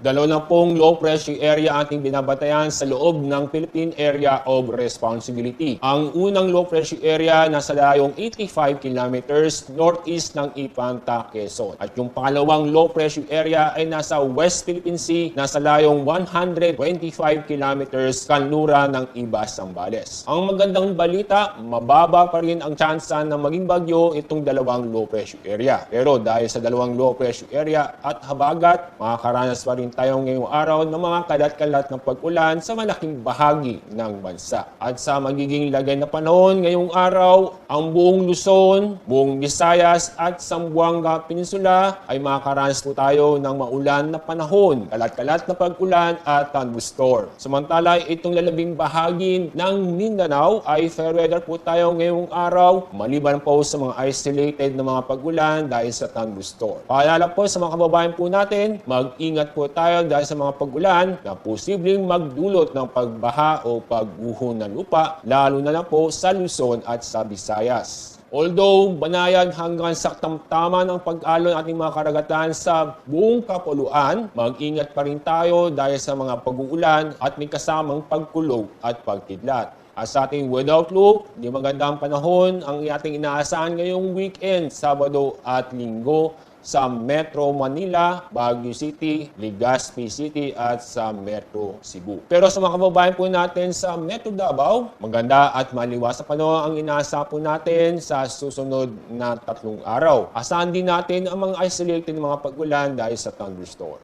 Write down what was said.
Dalawa na pong low pressure area ating binabatayan sa loob ng Philippine Area of Responsibility. Ang unang low pressure area nasa layong 85 kilometers northeast ng Ipanta, Quezon. At yung pangalawang low pressure area ay nasa West Philippine Sea, nasa layong 125 kilometers kanlura ng Ibas, Zambales. Ang magandang balita, mababa pa rin ang tsansa na maging bagyo itong dalawang low pressure area. Pero dahil sa dalawang low pressure area at habagat, makakaranas pa rin tayo ngayong araw ng mga kalat-kalat na pag-ulan sa malaking bahagi ng bansa. At sa magiging lagay na panahon ngayong araw, ang buong Luzon, buong Visayas at Zamboanga Peninsula ay makakaranas po tayo ng maulan na panahon, kalat-kalat na pag-ulan at thunderstorm. Samantala, itong lalabing bahagi ng Mindanao ay fair weather po tayo ngayong araw, maliban po sa mga isolated na mga pag-ulan dahil sa thunderstorm. Paalala po sa mga kababayan po natin, mag-ingat po tayo dahil sa mga pag-ulan na posibleng magdulot ng pagbaha o pagguho ng lupa, lalo na lang po sa Luzon at sa Visayas. Although banayad hanggang saktamtaman ang pag-alon ng ating mga karagatan sa buong kapuluan, mag-ingat pa rin tayo dahil sa mga pag-uulan at may kasamang pagkulog at pagkidlat. At sa ating weather outlook, di magandang panahon ang ating inaasahan ngayong weekend, Sabado at Linggo, sa Metro Manila, Baguio City, Legazpi City at sa Metro Cebu. Pero sa mga kababayan po natin sa Metro Davao, maganda at maliwas sa panahon ang inaasa po natin sa susunod na 3 araw. Asahan din natin ang mga isolated mga pag-ulan dahil sa thunderstorm.